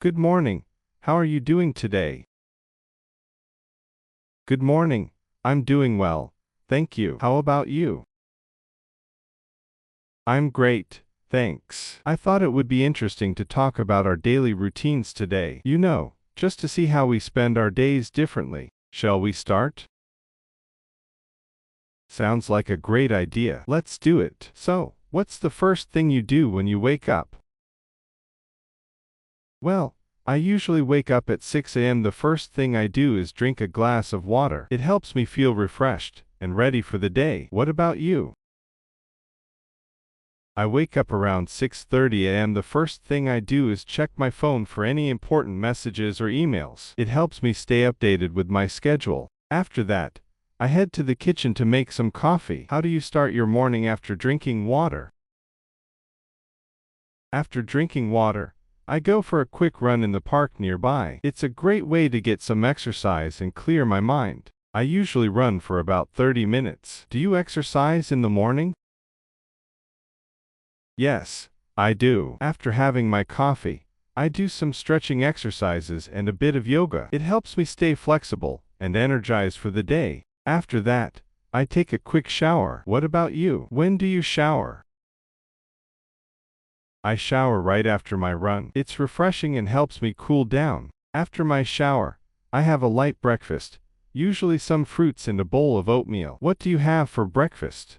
Good morning. How are you doing today? Good morning. I'm doing well, thank you. How about you? I'm great, thanks. I thought it would be interesting to talk about our daily routines today. Just to see how we spend our days differently. Shall we start? Sounds like a great idea. Let's do it. So, what's the first thing you do when you wake up? Well, I usually wake up at 6 a.m. The first thing I do is drink a glass of water. It helps me feel refreshed and ready for the day. What about you? I wake up around 6:30 a.m. The first thing I do is check my phone for any important messages or emails. It helps me stay updated with my schedule. After that, I head to the kitchen to make some coffee. How do you start your morning after drinking water? After drinking water, I go for a quick run in the park nearby. It's a great way to get some exercise and clear my mind. I usually run for about 30 minutes. Do you exercise in the morning? Yes, I do. After having my coffee, I do some stretching exercises and a bit of yoga. It helps me stay flexible and energized for the day. After that, I take a quick shower. What about you? When do you shower? I shower right after my run. It's refreshing and helps me cool down. After my shower, I have a light breakfast, usually some fruits and a bowl of oatmeal. What do you have for breakfast?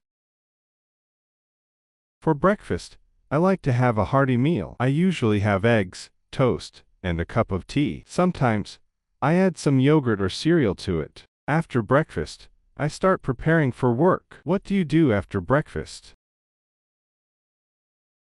For breakfast, I like to have a hearty meal. I usually have eggs, toast, and a cup of tea. Sometimes, I add some yogurt or cereal to it. After breakfast, I start preparing for work. What do you do after breakfast?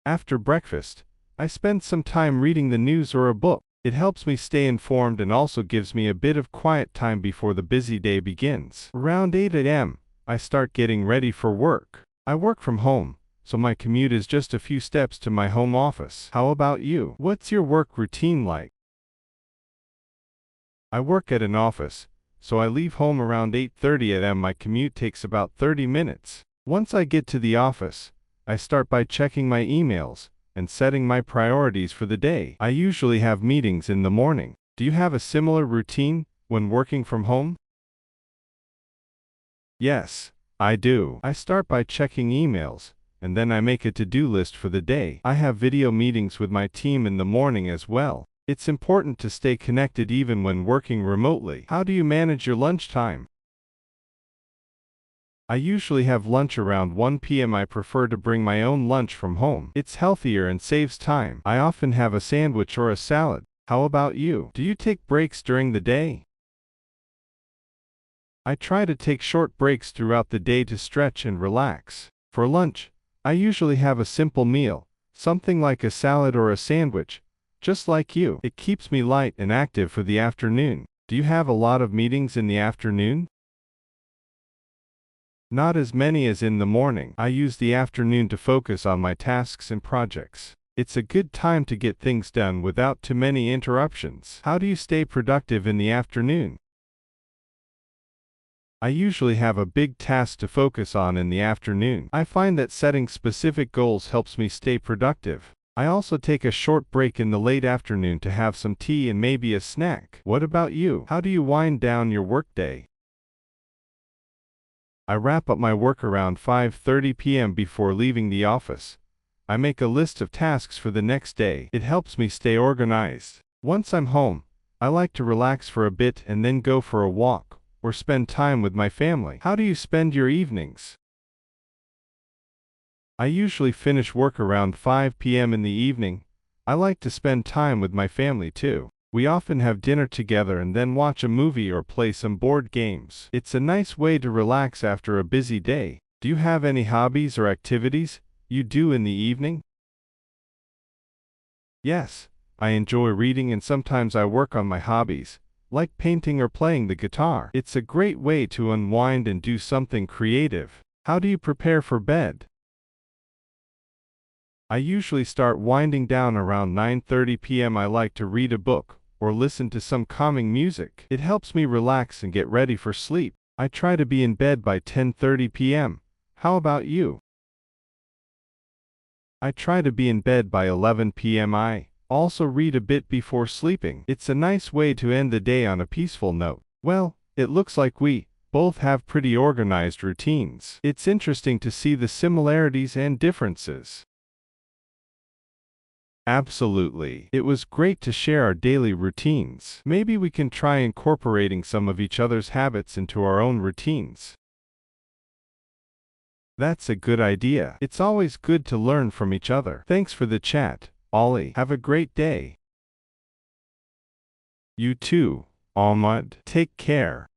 After breakfast, I spend some time reading the news or a book. It helps me stay informed and also gives me a bit of quiet time before the busy day begins. Around 8 a.m., I start getting ready for work. I work from home, so my commute is just a few steps to my home office. How about you? What's your work routine like? I work at an office, so I leave home around 8:30 a.m. My commute takes about 30 minutes. Once I get to the office, I start by checking my emails and setting my priorities for the day. I usually have meetings in the morning. Do you have a similar routine when working from home? Yes, I do. I start by checking emails, and then I make a to-do list for the day. I have video meetings with my team in the morning as well. It's important to stay connected even when working remotely. How do you manage your lunchtime? I usually have lunch around 1 p.m. I prefer to bring my own lunch from home. It's healthier and saves time. I often have a sandwich or a salad. How about you? Do you take breaks during the day? I try to take short breaks throughout the day to stretch and relax. For lunch, I usually have a simple meal, something like a salad or a sandwich. Just like you, it keeps me light and active for the afternoon. Do you have a lot of meetings in the afternoon? Not as many as in the morning. I use the afternoon to focus on my tasks and projects. It's a good time to get things done without too many interruptions. How do you stay productive in the afternoon? I usually have a big task to focus on in the afternoon. I find that setting specific goals helps me stay productive. I also take a short break in the late afternoon to have some tea and maybe a snack. What about you? How do you wind down your workday? I wrap up my work around 5:30 p.m. before leaving the office. I make a list of tasks for the next day. It helps me stay organized. Once I'm home, I like to relax for a bit and then go for a walk or spend time with my family. How do you spend your evenings? I usually finish work around 5 p.m. in the evening. I like to spend time with my family too. We often have dinner together and then watch a movie or play some board games. It's a nice way to relax after a busy day. Do you have any hobbies or activities you do in the evening? Yes, I enjoy reading and sometimes I work on my hobbies, like painting or playing the guitar. It's a great way to unwind and do something creative. How do you prepare for bed? I usually start winding down around 9:30 p.m. I like to read a book or listen to some calming music. It helps me relax and get ready for sleep. I try to be in bed by 10:30 p.m. How about you? I try to be in bed by 11 p.m. I also read a bit before sleeping. It's a nice way to end the day on a peaceful note. Well, it looks like we both have pretty organized routines. It's interesting to see the similarities and differences. Absolutely. It was great to share our daily routines. Maybe we can try incorporating some of each other's habits into our own routines. That's a good idea. It's always good to learn from each other. Thanks for the chat, Ollie. Have a great day. You too, Ahmad. Take care.